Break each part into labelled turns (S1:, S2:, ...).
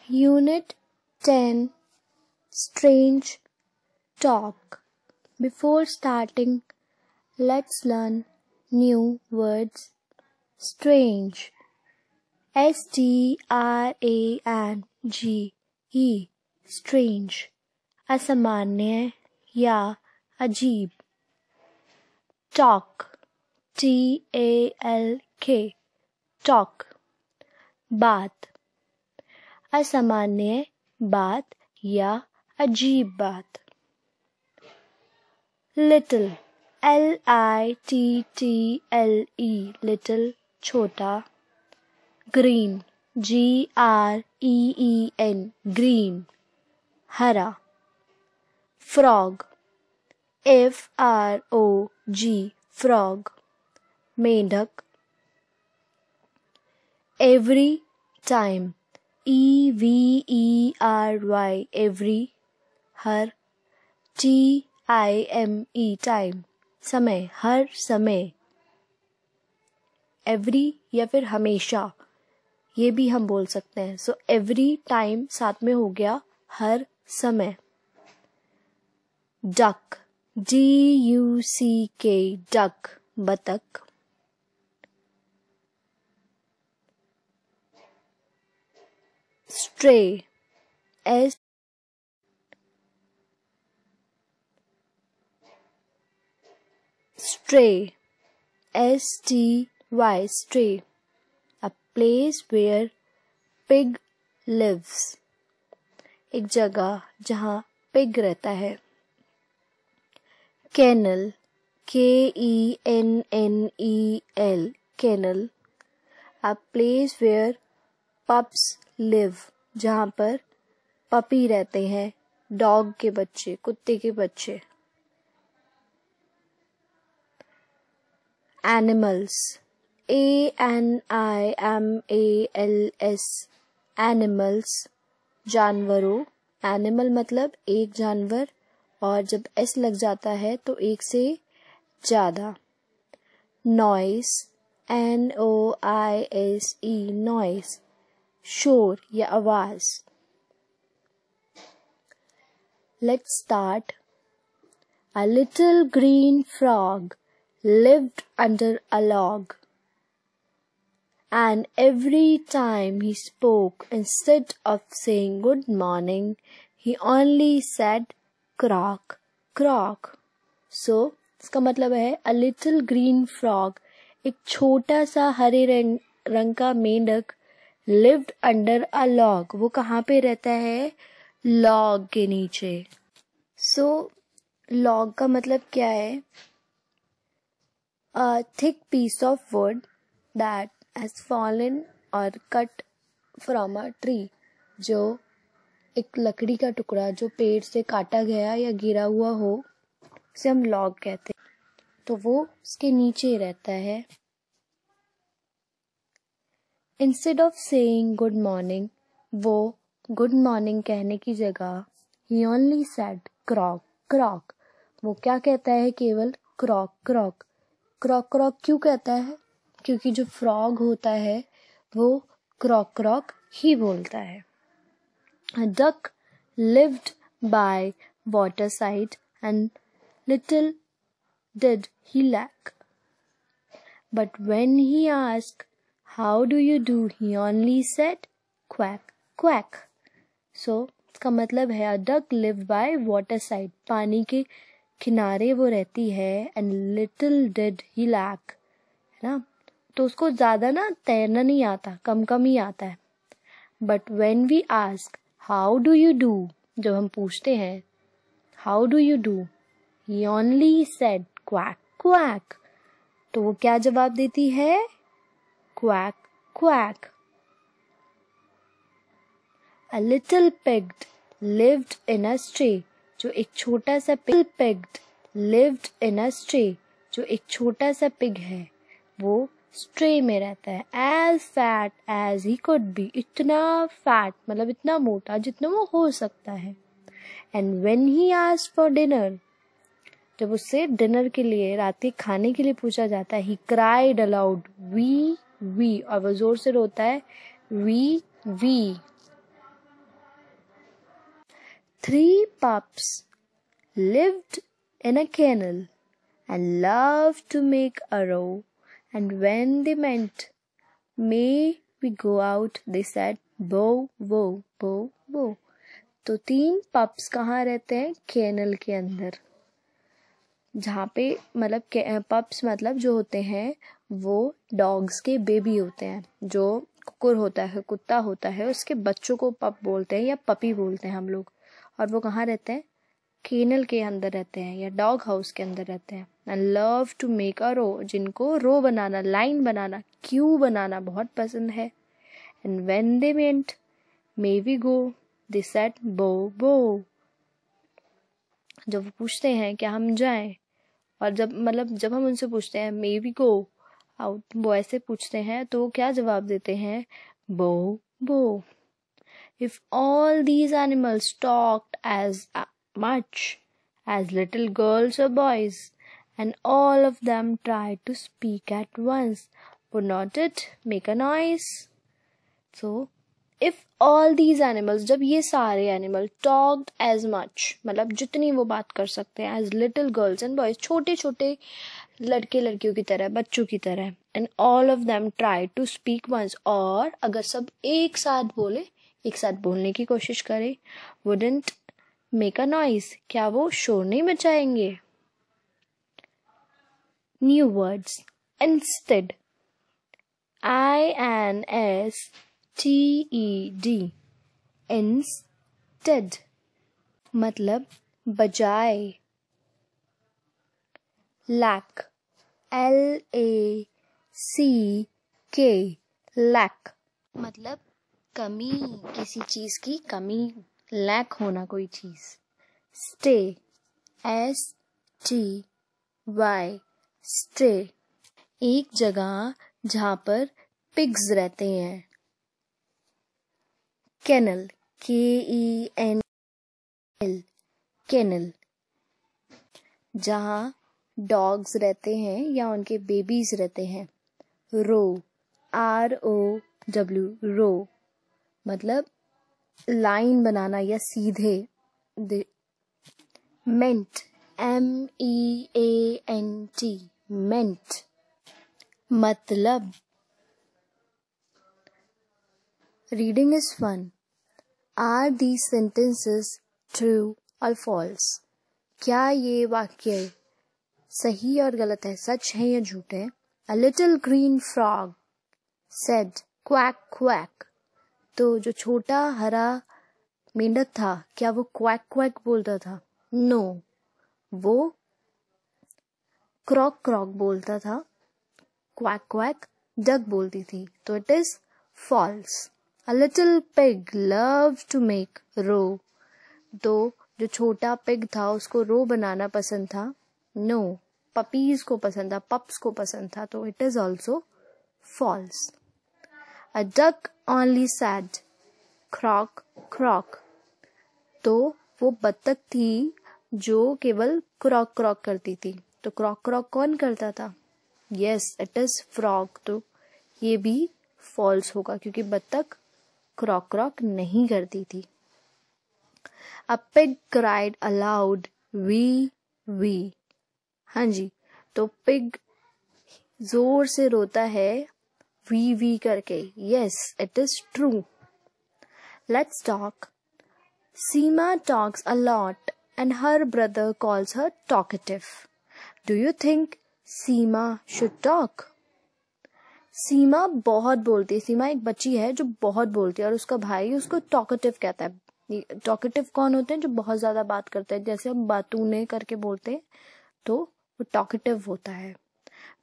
S1: Unit 10 Strange Talk. Before starting, let's learn new words. Strange. STRANGE. Strange. असामान्य या अजीब. Talk. TALK. Talk. बात. असामान्य बात या अजीब बात. Little. LITTLE. Little. छोटा. Green. GREEN. Green. हरा. Frog. FROG. Frog. मेंढक. Every time. EVERY. Every. हर. TIME. Time. समय. हर समय. Every या फिर हमेशा, ये भी हम बोल सकते हैं. सो every time साथ में हो गया हर समय. Duck. DUCK. Duck. बतख. Stray. Stray. STY. Stray. A place where pig lives. एक जगह जहाँ पिग रहता है. Kennel. KENNEL. Kennel. A place where pups live. जहाँ पर पपी रहते हैं. डॉग के बच्चे, कुत्ते के बच्चे. Animals. ANIMALS. Animals. जानवरों. Animal मतलब एक जानवर, और जब S लग जाता है तो एक से ज्यादा. Noise. NOISE. Noise. शोर या आवाज. Let's start. A little green frog lived under a log, and every time he spoke, instead of saying good morning, he only said croak, croak. So, इसका मतलब है a little green frog, एक छोटा सा हरे रंग का मेंढक, lived under a log. वो कहाँ पे रहता है? लॉग के नीचे. So, log का मतलब क्या है? A thick piece of wood that has fallen or cut from a tree. जो एक लकड़ी का टुकड़ा जो पेड़ से काटा गया या गिरा हुआ हो, उसे हम लॉग कहते हैं. तो वो उसके नीचे रहता है. Instead of saying good morning, वो good morning कहने की जगह he only said croak, croak. वो क्या कहता है? केवल croak, croak. क्रॉक क्रॉक क्यों कहता है? क्योंकि जो फ्रॉग होता है वो क्रॉक क्रॉक ही बोलता है. A duck lived by waterside and little did he lack. But when he asked, how do you do, he only said quack, quack. So, इसका मतलब है a duck lived by waterside. पानी के किनारे वो रहती है. and little did he lack, है ना? तो उसको ज्यादा ना तैरना नहीं आता, कम कम ही आता है. but when we ask how do you do, जब हम पूछते हैं how do you do, he only said quack, quack. तो वो क्या जवाब देती है? quack, quack. A little pig lived in a stray. जो एक छोटा सा pig lived in a stray. जो एक छोटा सा पिग है वो स्ट्रे में रहता है. as fat as he could be. इतना फैट मतलब इतना मोटा जितना वो हो सकता है. and when he asked for dinner, जब उससे डिनर के लिए, रात के खाने के लिए पूछा जाता है, he cried aloud, we, और वो जोर से रोता है, we. 3 pups lived in a kennel and loved to make a row. And when they met, may we go out, they said, bow, bow, bow, bow. तो 3 पप्स कहाँ रहते हैं? केनल के अंदर, जहाँ पे मतलब पप्स मतलब जो होते हैं वो डॉग्स के बेबी होते हैं। जो कुकुर होता है, कुत्ता होता है, उसके बच्चों को पप बोलते हैं या पपी बोलते हैं हम लोग। और वो कहाँ रहते हैं? केनल के अंदर रहते हैं या डॉग हाउस के अंदर रहते हैं। And love to make a row, जिनको रो बनाना, लाइन बनाना, क्यू बनाना बहुत पसंद है। And when they meant may we go, they said bo bo. जब वो पूछते हैं क्या हम जाएं, और जब हम उनसे पूछते हैं मे वी गो आउट, वो ऐसे पूछते हैं तो वो क्या जवाब देते हैं? बो बो। If all these animals talked as much as little girls or boys, and all of them tried to speak at once, would not it make a noise? So, if all these animals, जब ये सारे animal talked as much, मतलब जितनी वो बात कर सकते हैं, as little girls and boys, छोटे छोटे लड़के लड़कियों की तरह, बच्चों की तरह, and all of them tried to speak once, और अगर सब एक साथ बोले, एक साथ बोलने की कोशिश करें, wouldn't make a noise, क्या वो शोर नहीं मचाएंगे? New words. Instead, INSTED, instead मतलब बजाय। lack, LACK, lack मतलब कमी, किसी चीज की कमी, लैक होना कोई चीज। स्टे, STY, स्टे एक जगह जहाँ पर पिग्स रहते हैं। केनल, KENL, केनल जहाँ डॉग्स रहते हैं या उनके बेबीज रहते हैं। रो, ROW, रो मतलब लाइन बनाना या सीधे। मेंट, MEANT, मेंट मतलब। Reading is fun. Are these sentences true और फॉल्स? क्या ये वाक्य सही और गलत है, सच है या झूठ है? A little green frog said quack quack, तो जो छोटा हरा मेंढक था क्या वो क्वैक क्वैक बोलता था? नो, वो क्रॉक क्रॉक बोलता था। क्वैक क्वैक डक बोलती थी, तो it is false. A little pig loved to make row, तो जो छोटा पिग था उसको रो बनाना पसंद था। नो, पपीज को पसंद था, पप्स को पसंद था, तो it is also false. A duck only said croak croak, तो वो बत्तख थी जो केवल क्रॉक क्रॉक करती थी, तो क्रॉक क्रॉक कौन करता था? यस, इट इज फ्रॉग, तो ये भी फॉल्स होगा क्योंकि बत्तख क्रॉक क्रॉक नहीं करती थी। A pig cried aloud, wee wee, हाँ जी, तो पिग जोर से रोता है वी वी करके। Yes, it is true. Let's talk. Seema talks a lot and her brother calls her talkative. Do you think Seema should talk? Seema बहुत बोलती है। सीमा एक बच्ची है जो बहुत बोलती है और उसका भाई उसको टॉकेटिव कहता है। टॉकेटिव कौन होते हैं? जो बहुत ज्यादा बात करते हैं, जैसे हम बातूने करके बोलते हैं तो वो टॉकेटिव होता है।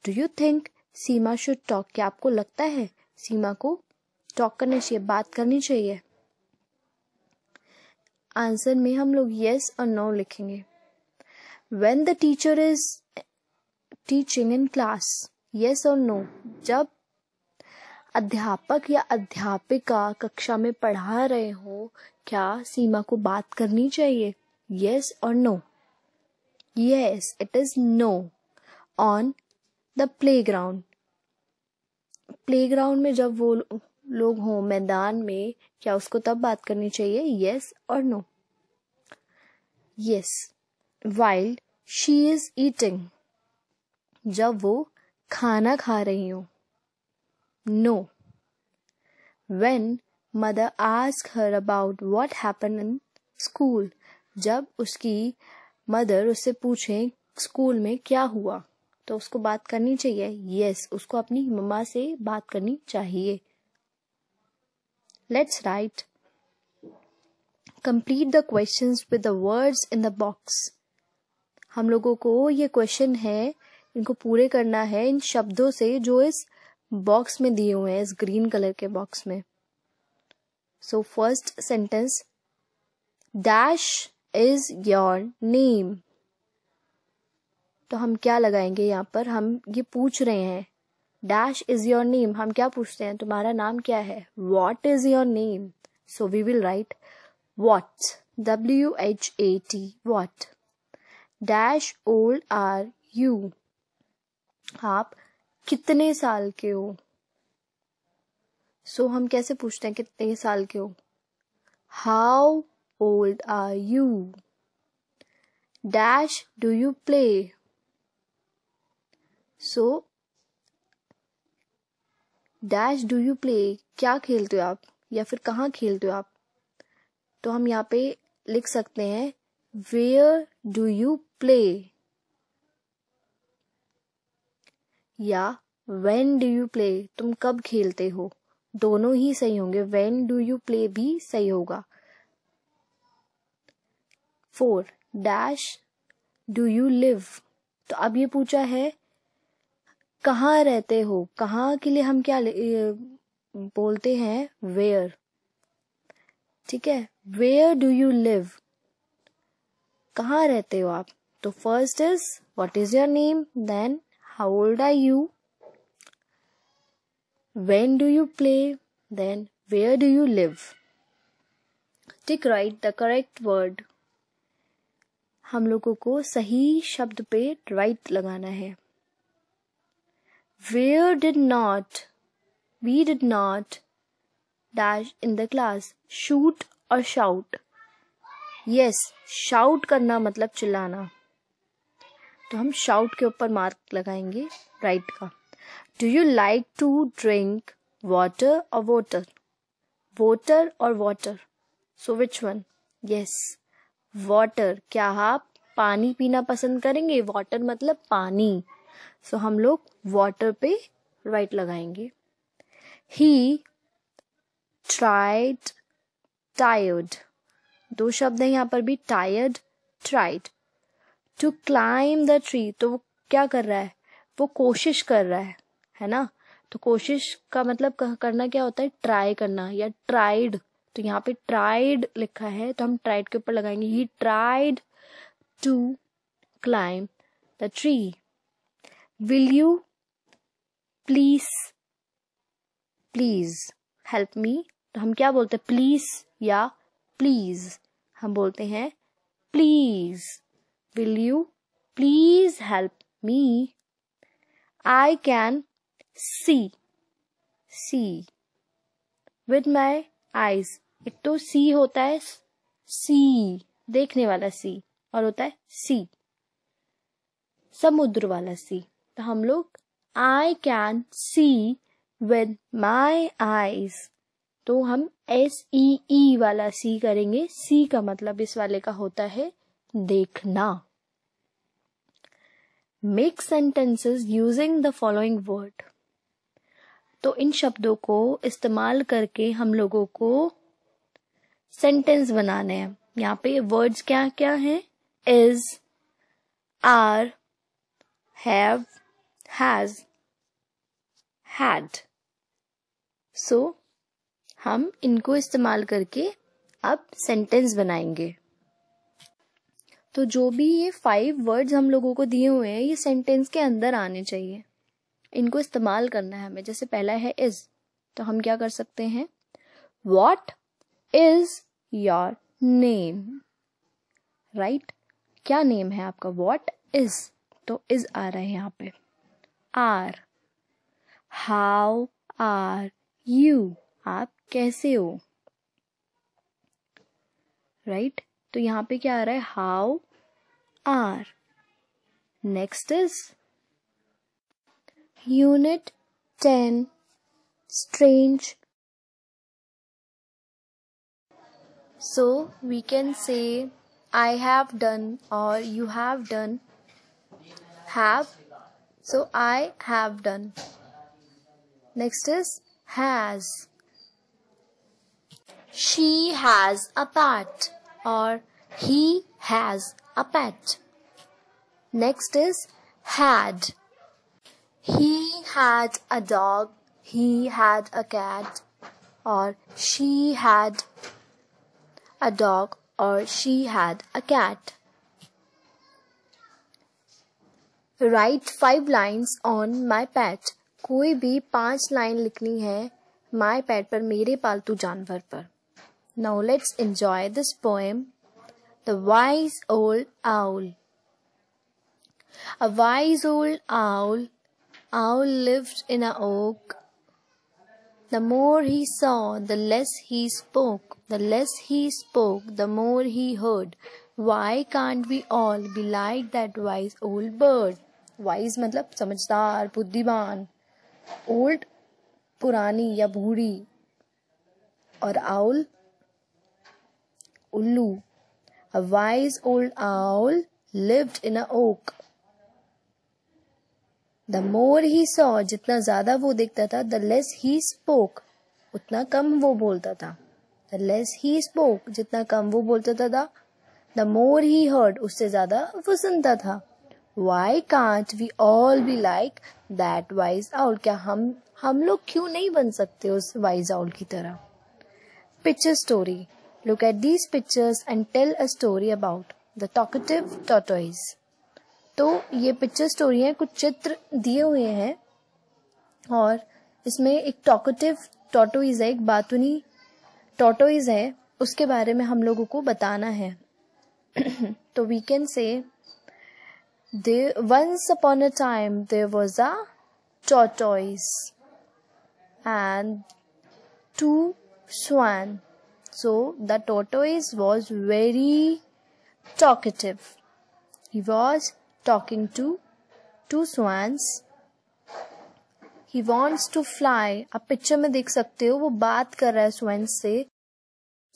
S1: Do you think Seema should talk? क्या आपको लगता है सीमा को टॉक करना चाहिए, बात करनी चाहिए? आंसर में हम लोग यस और नो लिखेंगे। When the teacher is teaching in class, yes और नो, जब अध्यापक या अध्यापिका कक्षा में पढ़ा रहे हो, क्या सीमा को बात करनी चाहिए? यस और no? Yes, it is no. On the playground, playground में जब वो लोग हों मैदान में, क्या उसको तब बात करनी चाहिए? यस और no? Yes. While she is eating, जब वो खाना खा रही हो. No. When mother ask her about what happened in school, जब उसकी मदर उससे पूछे स्कूल में क्या हुआ, तो उसको बात करनी चाहिए. यस, उसको अपनी मम्मा से बात करनी चाहिए. Let's write. Complete the questions with the words in the box. हम लोगों को ये क्वेश्चन है, इनको पूरे करना है इन शब्दों से जो इस बॉक्स में दिए हुए हैं, इस ग्रीन कलर के बॉक्स में. So first sentence, dash is your name. तो हम क्या लगाएंगे यहाँ पर, हम ये पूछ रहे हैं डैश इज योर नेम, हम क्या पूछते हैं, तुम्हारा नाम क्या है. What is your name. So we will write what, WHAT, what. Dash old are you, आप कितने साल के हो. सो हम कैसे पूछते हैं कितने साल के हो. How old are you. Dash do you play. So dash do you play, क्या खेलते हो आप, या फिर कहाँ खेलते हो आप. तो हम यहाँ पे लिख सकते हैं वेयर डू यू प्ले, या व्हेन डू यू प्ले, तुम कब खेलते हो. दोनों ही सही होंगे, व्हेन डू यू प्ले भी सही होगा. 4. Dash do you live. तो अब ये पूछा है कहाँ रहते हो, कहाँ के लिए हम क्या बोलते हैं, वेयर. ठीक है, वेयर डू यू लिव, कहाँ रहते हो आप. तो first is what is your name, then how old are you, when do you play, then where do you live. Tick right the correct word. हम लोगों को सही शब्द पे राइट लगाना है. Where did not, we did not dash in the class, shoot or shout. Yes, shout करना मतलब चिल्लाना, तो हम shout के ऊपर मार्क लगाएंगे राइट का. Do you like to drink water or water? Water or water? So which one? Yes, water. क्या आप पानी पीना पसंद करेंगे. वाटर मतलब पानी, सो हम लोग वाटर पे राइट लगाएंगे. ही ट्राइड टायर्ड, दो शब्द है यहाँ पर भी, tired tried. To climb the tree, तो वो क्या कर रहा है, वो कोशिश कर रहा है ना. तो कोशिश का मतलब करना क्या होता है, ट्राई करना या ट्राइड. तो यहाँ पे ट्राइड लिखा है तो हम ट्राइड के ऊपर लगाएंगे. He tried to climb the tree. Will you please help me. तो हम क्या बोलते हैं, प्लीज या प्लीज. हम बोलते हैं please. Will you please help me. I can see with my eyes. एक तो see होता है see, देखने वाला see, और होता है see, समुद्र वाला सी. तो हम लोग I can see with my eyes, तो हम SEE वाला सी करेंगे. सी का मतलब इस वाले का होता है देखना. Make sentences using the following word. तो इन शब्दों को इस्तेमाल करके हम लोगों को सेंटेंस बनाने हैं. यहाँ पे वर्ड्स क्या क्या हैं, is, are, have, has, had. So हम इनको इस्तेमाल करके अब सेंटेंस बनाएंगे. तो जो भी ये 5 वर्ड्स हम लोगों को दिए हुए हैं ये सेंटेंस के अंदर आने चाहिए, इनको इस्तेमाल करना है हमें. जैसे पहला है is, तो हम क्या कर सकते हैं, What is your name. Right, क्या नेम है आपका, What is, तो is आ रहा है यहाँ पे. Are, how are you, आप कैसे हो. राइट, तो यहाँ पे क्या आ रहा है, how are. Next is unit 10 strange. So we can say I have done or you have done. Have, so I have done. Next is has. She has a pet or he has a pet. Next is had. He had a dog, he had a cat, or she had a dog or she had a cat. Write 5 lines on my pet. कोई भी 5 line लिखनी है my pet पर, मेरे पालतू जानवर पर. Now let's enjoy this poem. The wise old owl. A wise old owl lived in an oak. The more he saw, the less he spoke. The less he spoke, the more he heard. Why can't we all be like that wise old bird? Wise मतलब समझदार, बुद्धिमान. Old पुरानी या बूढ़ी. और owl उल्लू. A wise old owl lived in an oak. The more he saw, जितना ज्यादा वो देखता था, the less he spoke, उतना कम वो बोलता था. The less he spoke, जितना कम वो बोलता था, the more he heard, उससे ज्यादा वो सुनता था. Why can't we all be like that wise owl? क्या हम लोग क्यों नहीं बन सकते उस wise owl की तरह? Picture story. Look at these pictures and tell a story about the talkative tortoise. तो ये पिक्चर स्टोरी है, कुछ चित्र दिए हुए हैं और इसमें एक टॉकेटिव टॉर्टोइज है, एक बातुनी टॉर्टोइज है, उसके बारे में हम लोगों को बताना है. तो we can say once upon a time there was a tortoise and 2 swans. So the tortoise was very talkative. He was talking to 2 swans. He wants to fly. आप पिक्चर में देख सकते हो, वो बात कर रहा है swans से.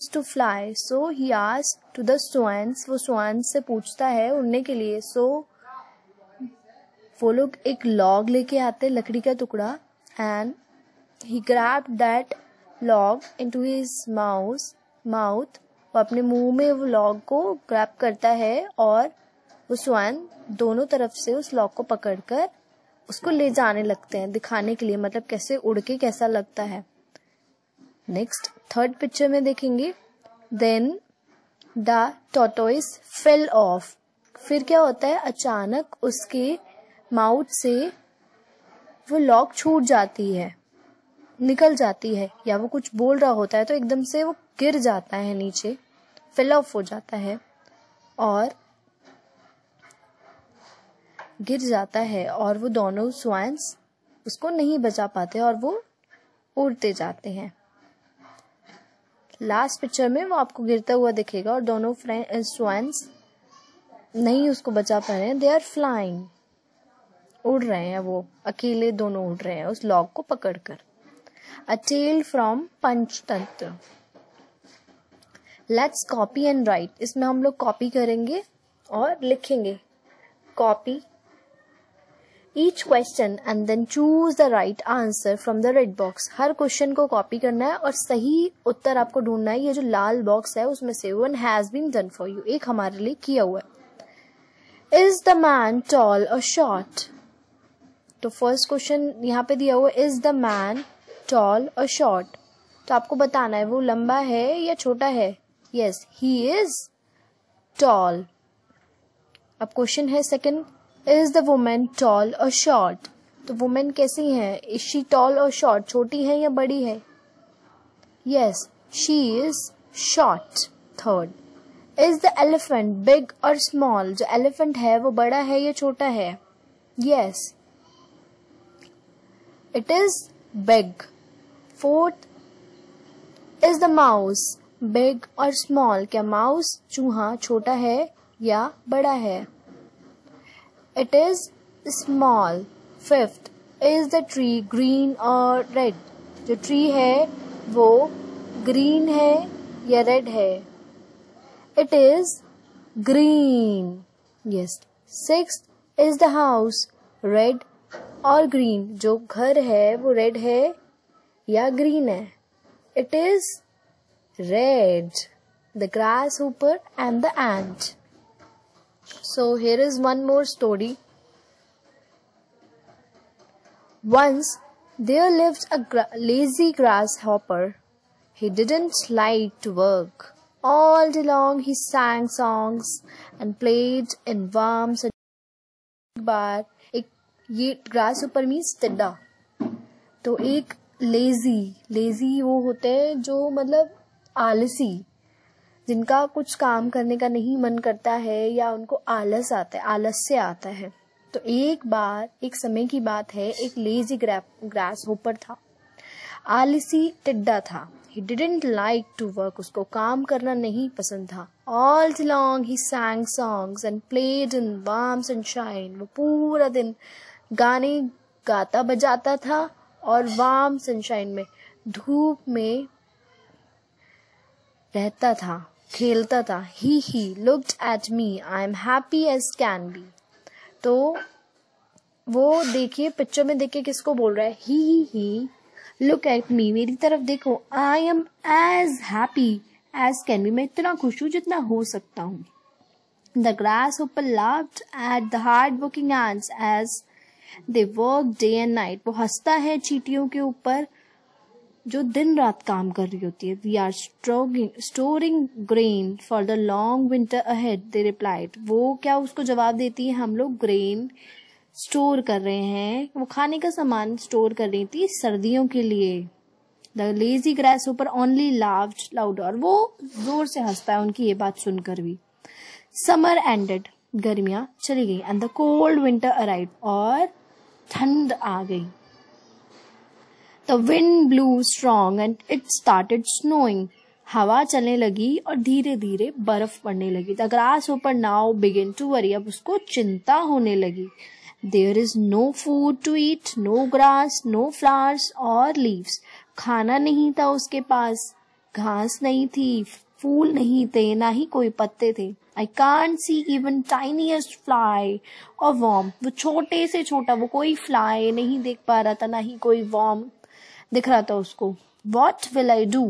S1: To fly. So he asked to the swans. वो swans से पूछता है उड़ने के लिए. So वो लोग एक log लेके आते, लकड़ी का टुकड़ा, and he grabbed that log into his mouth. वो अपने मुंह में वो log को grab करता है और वो स्वान दोनों तरफ से उस लॉग को पकड़कर उसको ले जाने लगते हैं, दिखाने के लिए, मतलब कैसे उड़ के कैसा लगता है. नेक्स्ट 3rd पिक्चर में देखेंगे. Then the tortoise fell off. फिर क्या होता है, अचानक उसके माउथ से वो लॉग छूट जाती है, निकल जाती है, या वो कुछ बोल रहा होता है तो एकदम से वो गिर जाता है नीचे, फेल ऑफ हो जाता है और गिर जाता है और वो दोनों स्वान्स उसको नहीं बचा पाते और वो उड़ते जाते हैं. लास्ट पिक्चर में वो आपको गिरता हुआ दिखेगा और दोनों स्वान्स नहीं उसको बचा पा रहे हैं. They are flying. उड़ रहे हैं, वो अकेले दोनों उड़ रहे हैं उस लॉग को पकड़कर. A tale from Panchatantra. Let's copy and write. इसमें हम लोग कॉपी करेंगे और लिखेंगे. Copy each question and then choose the right answer from the red box. Her question को कॉपी करना है और सही उत्तर आपको ढूंढना है. ये जो लाल बॉक्स है उसमें से one has been done for you, एक हमारे लिए किया हुआ है. Is the man tall or short? तो फर्स्ट क्वेश्चन यहाँ पे दिया हुआ है, is the man tall or short? तो आपको बताना है वो लंबा है या छोटा है. Yes, he is tall. अब क्वेश्चन है second, Is the woman tall or short? तो woman कैसी है, is she tall or short? छोटी है या बड़ी है. Yes, she is short. Third, is the elephant big or small? जो elephant है वो बड़ा है या छोटा है. Yes, it is big. Fourth, is the mouse big और स्मॉल, क्या माउस चूहा छोटा है या बड़ा है? It is small. Fifth, is the tree green और रेड? जो ट्री है वो ग्रीन है या रेड है? It is green. Yes. Sixth, is the house red और ग्रीन? जो घर है वो रेड है या ग्रीन है? It is red. The grasshopper and the ant. So here is one more story. Once there lived a lazy grasshopper. He didn't like to work. All day long he sang songs and played in worms. एक बार ये grasshopper means टिड्डा, तो एक lazy वो होते हैं जो मतलब आलसी, जिनका कुछ काम करने का नहीं मन करता है या उनको आलस आता है, आलस्य आता है। तो एक बार, एक समय की बात है, एक लेजी ग्रास होपर था, आलसी टिड्डा था। He didn't like to work. उसको काम करना नहीं पसंद था। All day long he sang songs and played in warm sunshine. वो पूरा दिन गाने गाता बजाता था और वार्म सनशाइन में, धूप में रहता था, खेलता था। He looked at me. I am happy as can be. तो वो देखिए, पिक्चर में देखिए किसको बोल रहा है? He look at me. मेरी तरफ देखो। I am as happy as can be. मैं इतना खुश हूँ जितना हो सकता हूँ। The grasshopper laughed at the hard-working ants as they worked day and night. वो हंसता है चींटियों के ऊपर जो दिन रात काम कर रही होती है। We are storing grain for the long winter ahead, they replied. वो क्या उसको जवाब देती है? हम लोग ग्रेन स्टोर कर रहे हैं, वो खाने का सामान स्टोर कर रही थी सर्दियों के लिए। The lazy grasshopper only laughed louder. और वो जोर से हंसता है उनकी ये बात सुनकर भी। Summer ended. गर्मियां चली गई। And the cold winter arrived. और ठंड आ गई। The wind blew strong and it started snowing. हवा चलने लगी और धीरे धीरे बर्फ पड़ने लगी। The grasshopper now began to worry. अब उसको चिंता होने लगी। There is no food to eat, no grass, no flowers or leaves. खाना नहीं था उसके पास, घास नहीं थी, फूल नहीं थे, ना ही कोई पत्ते थे। I can't see even tiniest fly or worm. वो छोटे से छोटा, वो कोई fly नहीं देख पा रहा था, ना ही कोई worm दिख रहा था उसको। What will I do?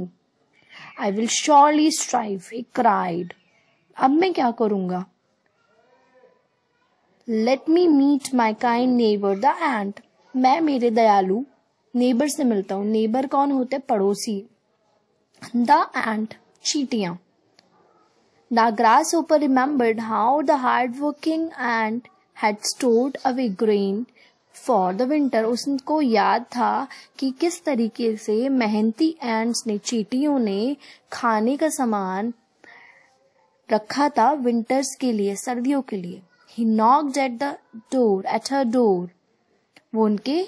S1: I will surely strive, he cried. अब मैं क्या करूँगा? Let me meet my kind neighbor, the ant. मैं मेरे दयालु नेबर से मिलता हूँ। नेबर कौन होते? पड़ोसी। The ant, चींटियां। The grasshopper remembered how the hard-working ant had stored away grain for the winter. उसको याद था कि किस तरीके से मेहनती एंट्स ने, चींटियों ने खाने का सामान रखा था विंटर्स के लिए, सर्दियों के लिए। He knocked at her door. वो उनके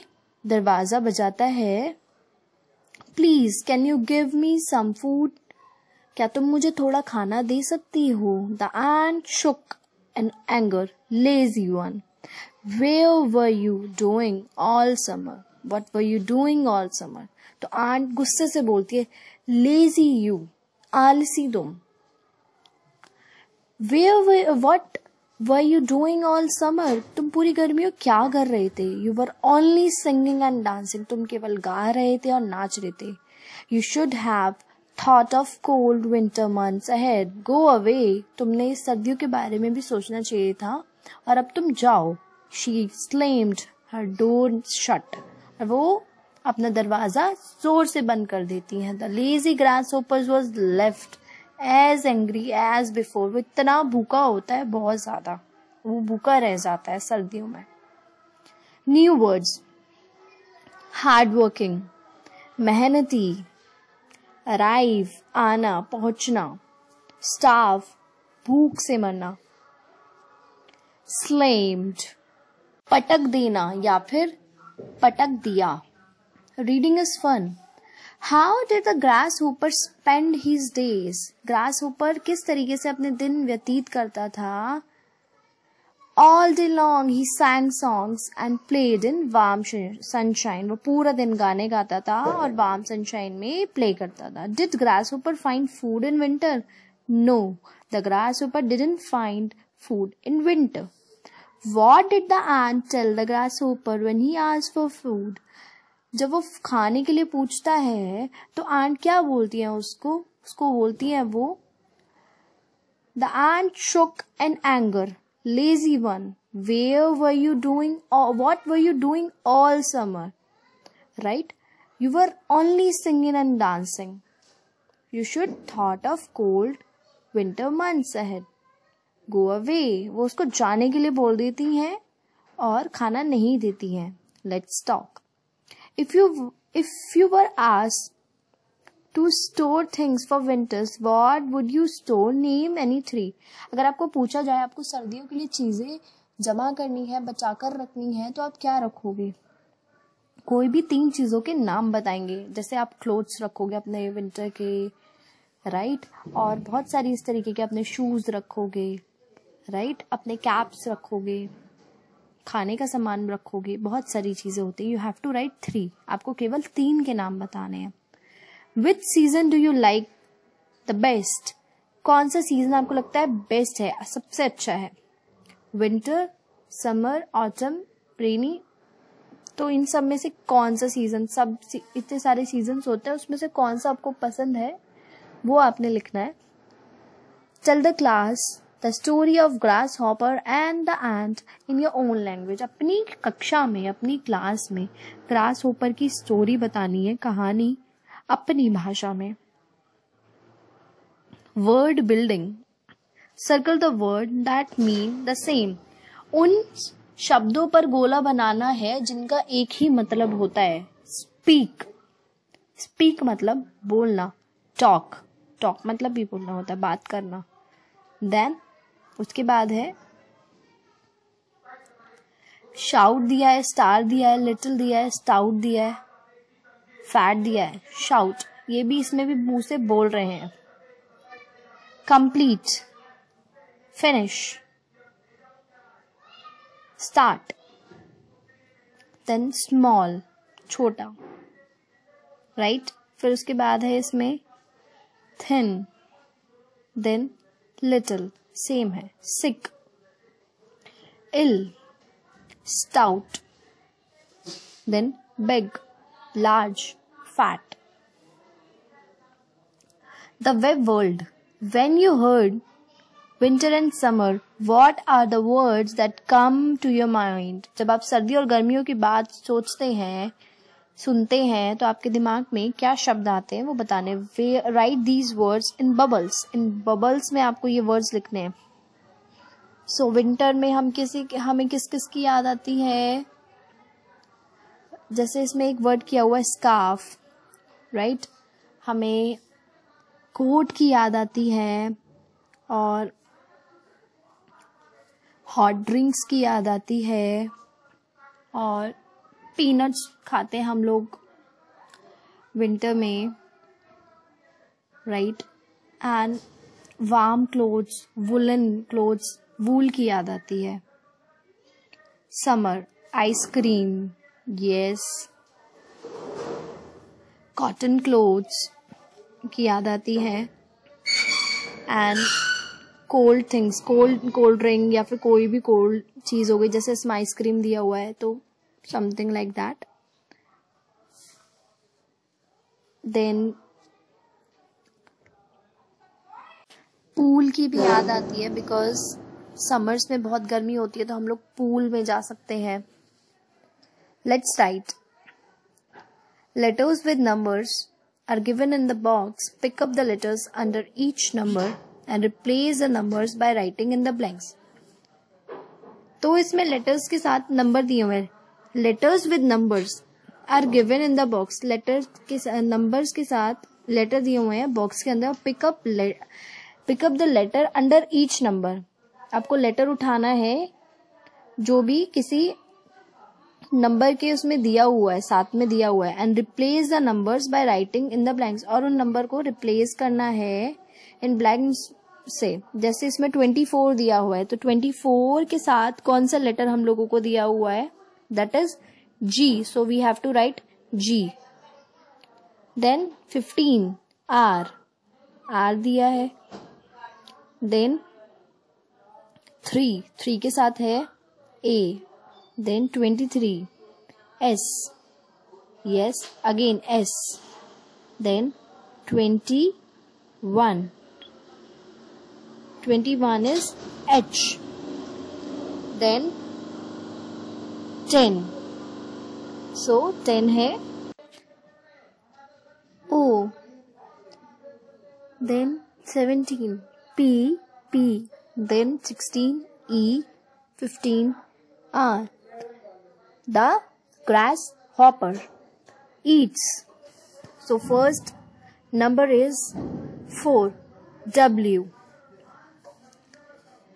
S1: दरवाजा बजाता है। Please, can you give me some food? क्या तुम मुझे थोड़ा खाना दे सकती हो? The ant shook in anger. Lazy one. Where were you doing all summer? What were you doing all summer? तो आंट गुस्से से बोलती है, Lazy you, आलसी तुम। What were you doing all summer? तुम पूरी गर्मियों क्या कर रहे थे? You were only singing and dancing. तुम केवल गा रहे थे और नाच रहे थे। You should have thought of cold winter months ahead. Go away. तुमने सर्दियों के बारे में भी सोचना चाहिए था और अब तुम जाओ। She slammed her door shut. और वो अपना दरवाजा जोर से बंद कर देती हैं। The lazy grasshopper was left as angry as before. वो इतना भूखा होता है, बहुत ज्यादा वो भूखा रह जाता है सर्दियों में। New words: hardworking, मेहनती, arrive, आना, पहुंचना, starve, भूख से मरना, slammed, पटक देना या फिर पटक दिया। Reading is fun. How did the grass Hooper spend his days? Grass Hooper किस तरीके से अपने दिन व्यतीत करता था? All day long he sang songs and played in warm sunshine. वो पूरा दिन गाने गाता था और warm sunshine में play करता था. Did grasshopper find food in winter? No, the grasshopper didn't find food in winter. What did the ant tell the grasshopper when he asked for food? जब वो खाने के लिए पूछता है तो ant क्या बोलती है उसको बोलती है वो, The ant shook in anger. Lazy one, where were you doing or what were you doing all summer? Right? You were only singing and dancing. You should thought of cold winter months ahead. Go away. वो उसको जाने के लिए बोल देती हैं और खाना नहीं देती हैं. Let's talk. If you were asked to store things for winters, what would you store? Name any 3. अगर आपको पूछा जाए आपको सर्दियों के लिए चीजें जमा करनी है, बचा कर रखनी है, तो आप क्या रखोगे? कोई भी 3 चीजों के नाम बताएंगे. जैसे आप क्लोथ्स रखोगे अपने विंटर के, राइट, और बहुत सारी इस तरीके के अपने शूज रखोगे, राइट, अपने कैप्स रखोगे, खाने का सामान रखोगे, बहुत सारी चीजें होती है. You have to write 3. आपको केवल 3 के नाम बताने हैं. Which season do you like the best? कौन सा सीजन आपको लगता है बेस्ट है, सबसे अच्छा है? विंटर, समर, ऑटम, रेनी. तो इन सब में से कौन सा सीजन, सब इतने सारे सीजन्स होते हैं, उसमें से कौन सा आपको पसंद है वो आपने लिखना है. Tell the class the story of grasshopper and the ant in your own language. अपनी कक्षा में, अपनी क्लास में grasshopper की स्टोरी बतानी है, कहानी अपनी भाषा में. Word building. Circle the word that mean the same. उन शब्दों पर गोला बनाना है जिनका एक ही मतलब होता है. स्पीक. स्पीक मतलब बोलना. टॉक. टॉक मतलब भी बोलना होता है, बात करना. देन उसके बाद है शाउट दिया है, स्टार दिया है, लिटिल दिया है, स्टाउट दिया है, फैट दिया है. शाउट, ये भी इसमें भी मुंह से बोल रहे हैं. Complete, finish, start. Then small, छोटा, राइट. फिर उसके बाद है इसमें थिन, देन लिटिल, सेम है. Sick, ill, stout, then big, large, fat. The web world. When you heard winter and summer, what are the words that come to your mind? जब आप सर्दी और गर्मियों की बात सोचते हैं, सुनते हैं, तो आपके दिमाग में क्या शब्द आते हैं वो बताने. Write these words in bubbles. In bubbles में आपको ये words लिखने हैं. So winter में हमें किस किस की याद आती है? जैसे इसमें एक वर्ड किया हुआ है स्कार्फ, राइट. हमें कोट की याद आती है और हॉट ड्रिंक्स की याद आती है और पीनट्स खाते हैं हम लोग विंटर में, right. And warm clothes, woollen clothes, wool की याद आती है. Summer, ice cream, yes. Cotton clothes की याद आती है. And cold things, cold drink या फिर कोई भी कोल्ड चीज हो गई, जैसे इसमें आइसक्रीम दिया हुआ है तो something like that. Then pool की भी याद आती है, बिकॉज समर्स में बहुत गर्मी होती है तो हम लोग पूल में जा सकते हैं. Let's write. Letters with numbers are given in the box. Pick up the letters under each number and replace the numbers by writing in the blanks. तो इसमें letters के साथ number दिए हुए हैं. Letters with numbers are given in the box. Letters के numbers के साथ letter दिए हुए हैं box के अंदर. Pick up the letter under each number. आपको letter उठाना है जो भी किसी नंबर के उसमें दिया हुआ है, साथ में दिया हुआ है, and replace the numbers by writing in the blanks, और उन नंबर को रिप्लेस करना है इन ब्लैंक्स से। जैसे इसमें 24 दिया हुआ है, तो 24 के साथ कौन सा लेटर हम लोगों को दिया हुआ है, that is G, so we have to write G. Then 15 R दिया है. Then 3 के साथ है A. Then 23 S. Yes, again S. Then 21 is H. Then 10. So 10 है O. Then 17 P. Then 16 E. 15 R. The grasshopper eats. So first number is 4 W.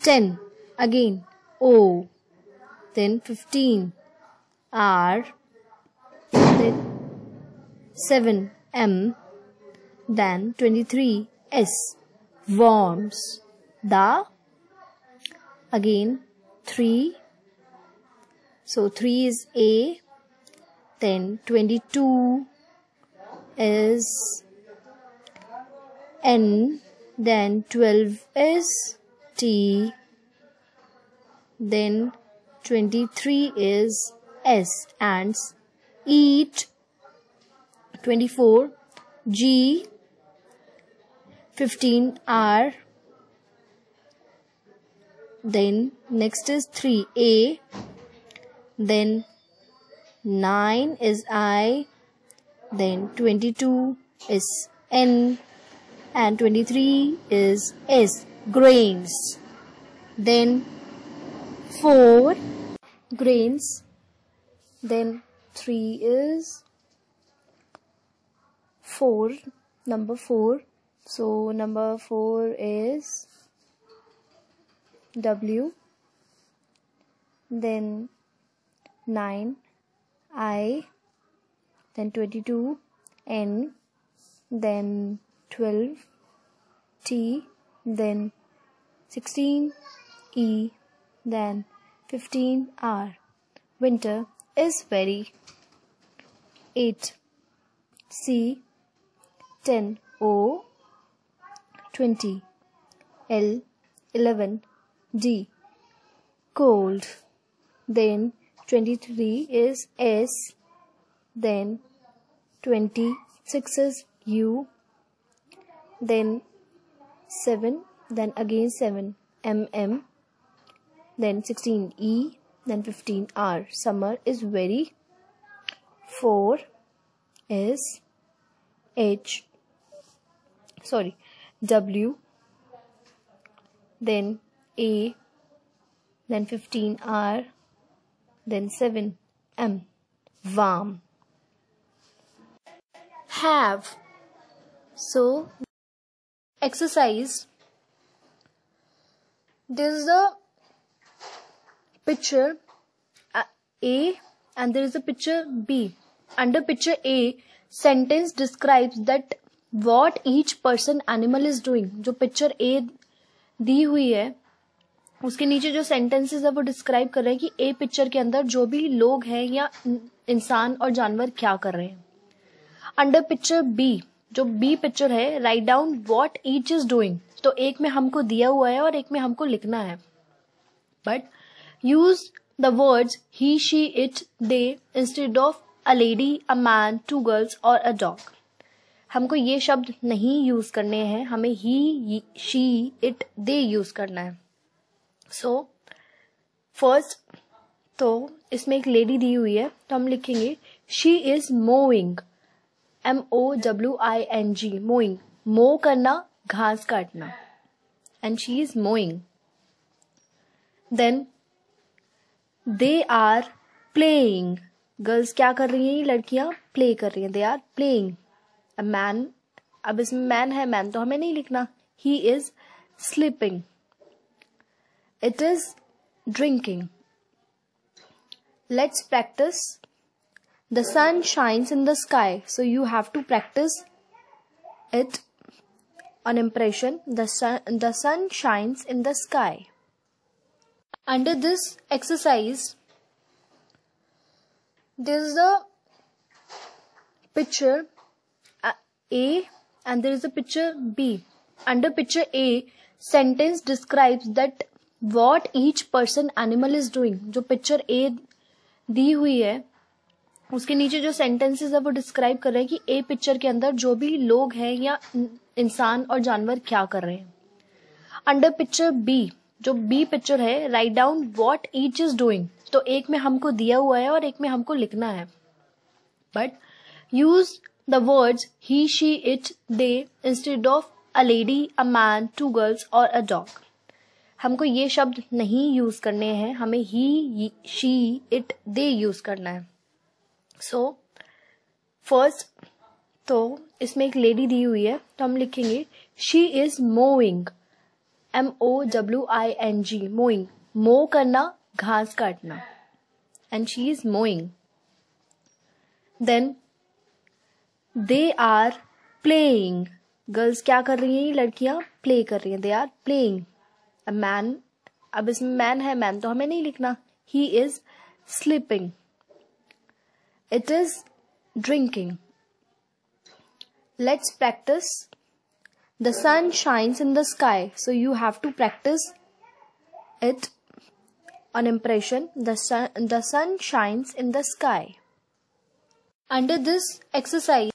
S1: 10 again O. Then 15 R. Then 7 M. Then 23 S. Worms. The again 3. So 3 is A. Then 22 is N. Then 12 is T. Then 23 is S. Ants eat. 24 G. 15 R. Then next is 3 A. Then 9 is I. Then 22 is N. And 23 is S. Grains. Then 4 grains. Then 3 is 4, number 4. So number 4 is W. Then 9 I. Then 22 N. Then 12 T. Then 16 E. Then 15 R. Winter is very. 8 C. 10 O. 20 L. 11 D. Cold. Then 23 is S. Then 26 is U. Then 7. Then again 7 MM. Then 16 E. Then 15 R. Summer is very. 4 is W. Then A. Then 15 R. Then 7 M. Warm. Have. So exercise. This is the picture A and there is a picture B. Under picture A, sentence describes that what each person animal is doing. जो picture A दी हुई है उसके नीचे जो sentences है वो describe कर रहे हैं कि A picture के अंदर जो भी लोग हैं या इंसान और जानवर क्या कर रहे हैं. Under picture B, जो B picture है, write down what each is doing. तो एक में हमको दिया हुआ है और एक में हमको लिखना है. But use the words he, she, it, they instead of a lady, a man, 2 girls or a dog. हमको ये शब्द नहीं यूज करने हैं, हमें he, she, it, they use करना है. So first तो इसमें एक लेडी दी हुई है तो हम लिखेंगे she is mowing. MOWING. mowing. mow करना, घास काटना. And she is mowing. Then they are playing. Girls क्या कर रही हैं, लड़कियां प्ले कर रही हैं. They are playing. A man, अब इसमें मैन है, मैन तो हमें नहीं लिखना. He is sleeping. It is drinking. Let's practice. The sun shines in the sky, so you have to practice it on impression. The sun shines in the sky. Under this exercise, there is a picture A and there is a picture B. Under picture A, sentence describes that what each person animal is doing. जो picture A दी हुई है उसके नीचे जो sentences है वो describe कर रहे हैं कि A picture के अंदर जो भी लोग हैं या इंसान और जानवर क्या कर रहे हैं. Under picture B, जो B picture है, write down what each is doing. तो एक में हमको दिया हुआ है और एक में हमको लिखना है. But use the words he, she, it, they instead of a lady, a man, two girls or a dog. हमको ये शब्द नहीं यूज करने हैं, हमें he, she, it, they use करना है. So first तो इसमें एक लेडी दी हुई है तो हम लिखेंगे she is mowing. MOWING, mowing. mow करना, घास काटना. And she is mowing. Then they are playing. Girls क्या कर रही हैं? लड़कियां प्ले कर रही हैं. They are playing. A man, अब इसमें मैन है, मैन तो हमें नहीं लिखना. He is sleeping. It is drinking. Let's practice. The sun shines in the sky, so you have to practice it on impression. The sun shines in the sky. Under this exercise,